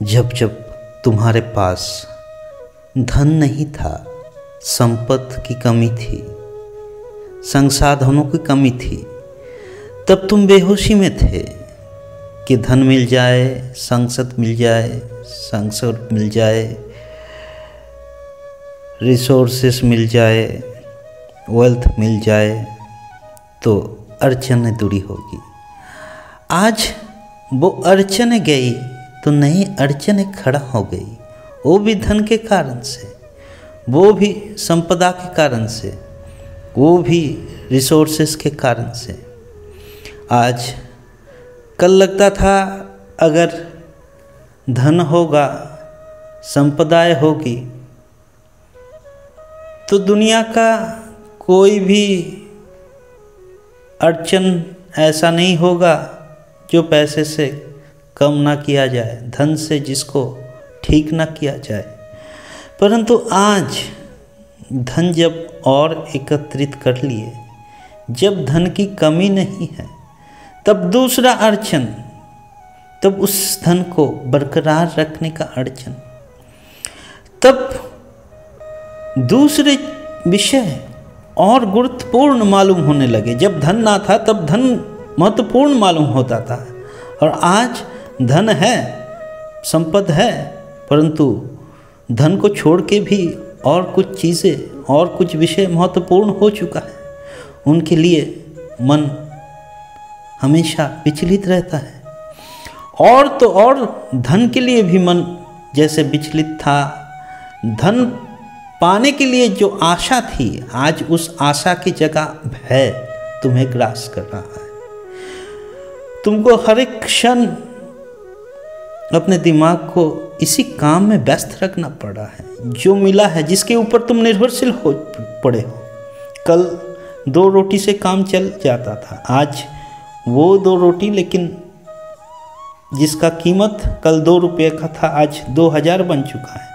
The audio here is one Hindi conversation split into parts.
जब जब तुम्हारे पास धन नहीं था, संपत्ति की कमी थी, संसाधनों की कमी थी, तब तुम बेहोशी में थे कि धन मिल जाए, संसद मिल जाए, रिसोर्सेस मिल जाए, वेल्थ मिल जाए तो अड़चनें दूरी होगी। आज वो अड़चनें गई तो नई अड़चनें खड़ा हो गई, वो भी धन के कारण से, वो भी संपदा के कारण से, वो भी रिसोर्सेस के कारण से। आज कल लगता था अगर धन होगा, संपदाएं होगी तो दुनिया का कोई भी अड़चन ऐसा नहीं होगा जो पैसे से कम ना किया जाए, धन से जिसको ठीक ना किया जाए। परंतु आज धन जब और एकत्रित कर लिए, जब धन की कमी नहीं है, तब दूसरा अड़चन, तब उस धन को बरकरार रखने का अड़चन, तब दूसरे विषय और गुरुत्वपूर्ण मालूम होने लगे। जब धन ना था तब धन महत्वपूर्ण मालूम होता था, और आज धन है, संपद है, परंतु धन को छोड़ के भी और कुछ चीज़ें और कुछ विषय महत्वपूर्ण हो चुका है। उनके लिए मन हमेशा विचलित रहता है, और तो और धन के लिए भी मन जैसे विचलित था। धन पाने के लिए जो आशा थी, आज उस आशा की जगह भय तुम्हें ग्रास कर रहा है। तुमको हर एक क्षण अपने दिमाग को इसी काम में व्यस्त रखना पड़ा है जो मिला है, जिसके ऊपर तुम निर्भरशील हो पड़े हो। कल 2 रोटी से काम चल जाता था, आज वो 2 रोटी, लेकिन जिसका कीमत कल 2 रुपये का था आज 2000 बन चुका है।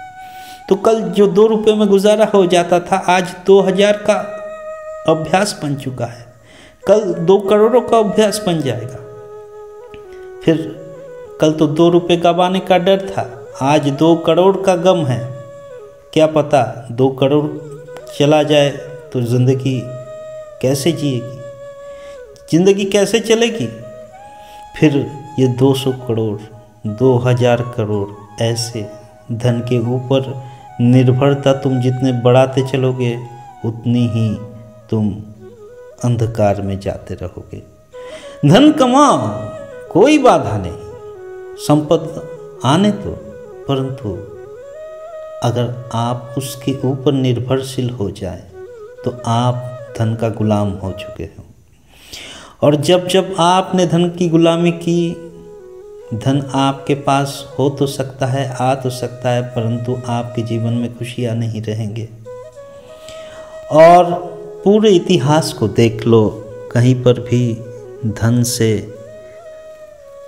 तो कल जो 2 रुपये में गुजारा हो जाता था, आज 2000 का अभ्यास बन चुका है। कल 2 करोड़ों का अभ्यास बन जाएगा। फिर कल तो 2 रुपये गंवाने का डर था, आज 2 करोड़ का गम है। क्या पता 2 करोड़ चला जाए तो ज़िंदगी कैसे जिएगी, ज़िंदगी कैसे चलेगी। फिर ये 200 करोड़, 2000 करोड़, ऐसे धन के ऊपर निर्भरता तुम जितने बढ़ाते चलोगे, उतनी ही तुम अंधकार में जाते रहोगे। धन कमाओ, कोई बाधा नहीं, संपत्ति आने दो, परंतु अगर आप उसके ऊपर निर्भरशील हो जाए तो आप धन का गुलाम हो चुके हो। और जब जब आपने धन की गुलामी की, धन आपके पास हो तो सकता है, आ तो सकता है, परंतु आपके जीवन में खुशियाँ नहीं रहेंगे। और पूरे इतिहास को देख लो, कहीं पर भी धन से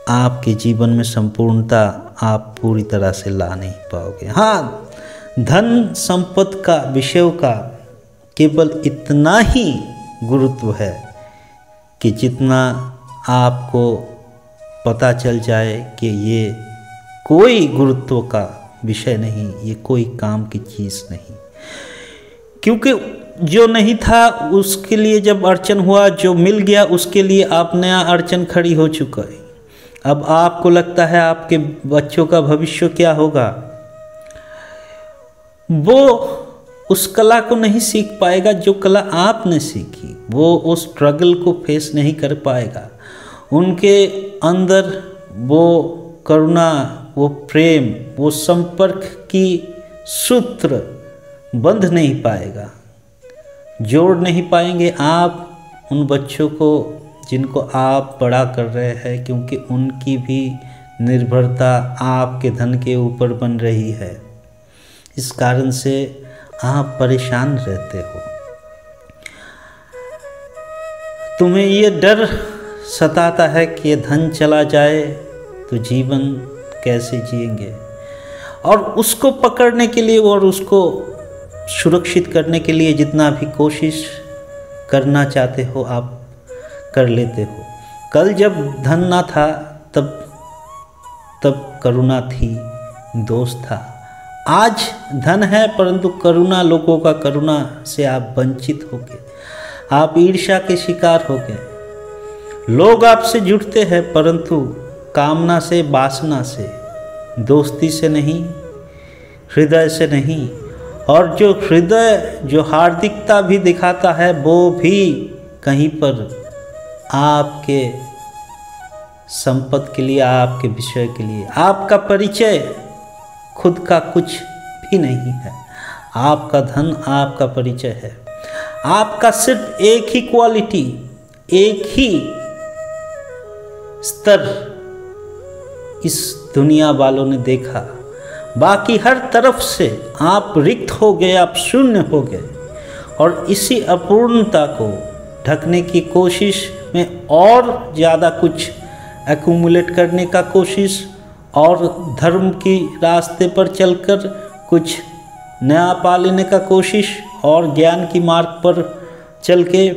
आपके जीवन में संपूर्णता आप पूरी तरह से ला नहीं पाओगे। हाँ, धन संपत्ति का, विषयों का केवल इतना ही गुरुत्व है कि जितना आपको पता चल जाए कि ये कोई गुरुत्व का विषय नहीं, ये कोई काम की चीज़ नहीं। क्योंकि जो नहीं था उसके लिए जब अड़चन हुआ, जो मिल गया उसके लिए आप नया अड़चन खड़ी हो चुका है। अब आपको लगता है आपके बच्चों का भविष्य क्या होगा, वो उस कला को नहीं सीख पाएगा जो कला आपने सीखी। वो उस स्ट्रगल को फेस नहीं कर पाएगा। उनके अंदर वो करुणा, वो प्रेम, वो संपर्क की सूत्र बंध नहीं पाएगा, जोड़ नहीं पाएंगे आप उन बच्चों को जिनको आप बड़ा कर रहे हैं, क्योंकि उनकी भी निर्भरता आपके धन के ऊपर बन रही है। इस कारण से आप परेशान रहते हो। तुम्हें ये डर सताता है कि धन चला जाए तो जीवन कैसे जिएंगे, और उसको पकड़ने के लिए और उसको सुरक्षित करने के लिए जितना भी कोशिश करना चाहते हो आप कर लेते हो। कल जब धन ना था तब करुणा थी, दोस्त था। आज धन है परंतु करुणा, लोगों का करुणा से आप वंचित हो गए, आप ईर्ष्या के शिकार हो गए। लोग आपसे जुड़ते हैं परंतु कामना से, वासना से, दोस्ती से नहीं, हृदय से नहीं। और जो हृदय जो हार्दिकता भी दिखाता है वो भी कहीं पर आपके संपत्ति के लिए, आपके विषय के लिए। आपका परिचय खुद का कुछ भी नहीं है, आपका धन आपका परिचय है। आपका सिर्फ एक ही क्वालिटी, एक ही स्तर इस दुनिया वालों ने देखा, बाकी हर तरफ से आप रिक्त हो गए, आप शून्य हो गए। और इसी अपूर्णता को ढकने की कोशिश में और ज़्यादा कुछ एक्यूमुलेट करने का कोशिश, और धर्म की रास्ते पर चलकर कुछ नया पा लेने का कोशिश, और ज्ञान की मार्ग पर चल के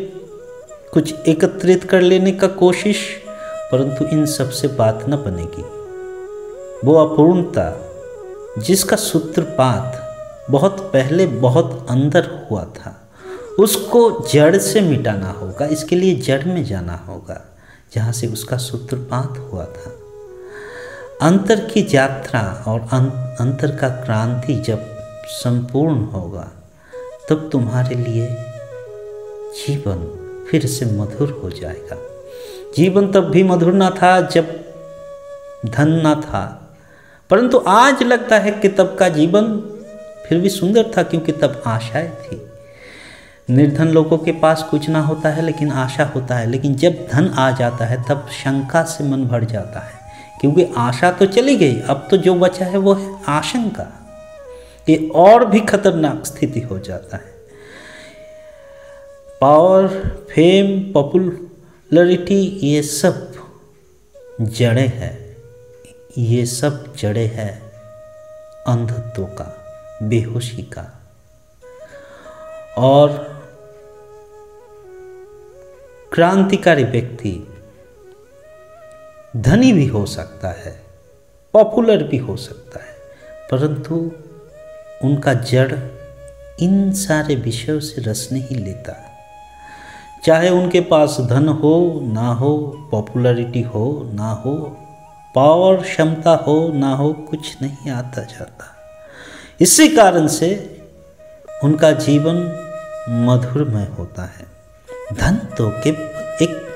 कुछ एकत्रित कर लेने का कोशिश। परंतु इन सब से बात न बनेगी। वो अपूर्णता जिसका सूत्रपात बहुत पहले बहुत अंदर हुआ था, उसको जड़ से मिटाना होगा। इसके लिए जड़ में जाना होगा जहाँ से उसका सूत्रपात हुआ था। अंतर की यात्रा और अंतर का क्रांति जब संपूर्ण होगा तब तुम्हारे लिए जीवन फिर से मधुर हो जाएगा। जीवन तब भी मधुर ना था जब धन ना था, परंतु आज लगता है कि तब का जीवन फिर भी सुंदर था, क्योंकि तब आशाएं थी। निर्धन लोगों के पास कुछ ना होता है लेकिन आशा होता है, लेकिन जब धन आ जाता है तब शंका से मन भर जाता है, क्योंकि आशा तो चली गई, अब तो जो बचा है वो है आशंका। ये और भी खतरनाक स्थिति हो जाता है। पावर, फेम, पॉपुलरिटी, ये सब जड़ें हैं, ये सब जड़ें हैं अंधत्व का, बेहोशी का। और क्रांतिकारी व्यक्ति धनी भी हो सकता है, पॉपुलर भी हो सकता है, परंतु उनका जड़ इन सारे विषयों से रस नहीं लेता। चाहे उनके पास धन हो ना हो, पॉपुलरिटी हो ना हो, पावर क्षमता हो ना हो, कुछ नहीं आता जाता। इसी कारण से उनका जीवन मधुरमय होता है। धन तो केवल एक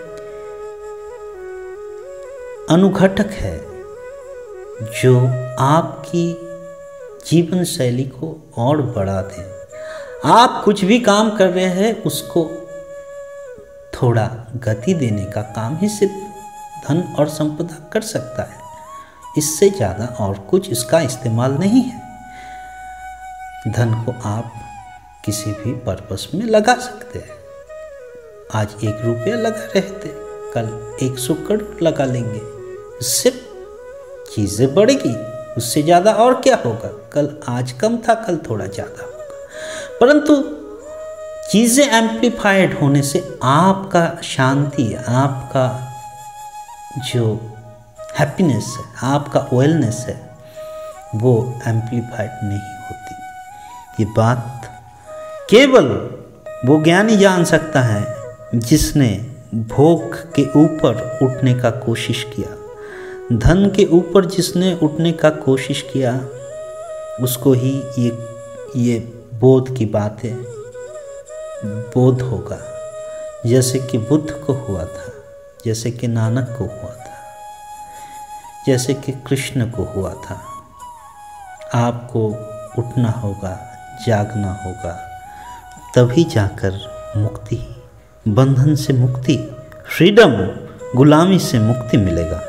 अनुघटक है जो आपकी जीवन शैली को और बढ़ा दे। आप कुछ भी काम कर रहे हैं उसको थोड़ा गति देने का काम ही सिर्फ धन और संपदा कर सकता है, इससे ज़्यादा और कुछ इसका इस्तेमाल नहीं है। धन को आप किसी भी पर्पस में लगा सकते हैं। आज 1 रुपया लगा रहे थे, कल 100 करोड़ लगा लेंगे, उससे चीज़ें बढ़ेगी, उससे ज़्यादा और क्या होगा। कल आज कम था, कल थोड़ा ज़्यादा होगा, परंतु चीज़ें एम्प्लीफाइड होने से आपका शांति, आपका जो हैप्पीनेस है, आपका वेलनेस है, वो एम्प्लीफाइड नहीं होती। ये बात केवल वो ज्ञानी जान सकता है जिसने भोग के ऊपर उठने का कोशिश किया, धन के ऊपर जिसने उठने का कोशिश किया, उसको ही ये बोध की बातें बोध होगा। जैसे कि बुद्ध को हुआ था, जैसे कि नानक को हुआ था, जैसे कि कृष्ण को हुआ था। आपको उठना होगा, जागना होगा, तभी जाकर मुक्ति, बंधन से मुक्ति, फ्रीडम, गुलामी से मुक्ति मिलेगा।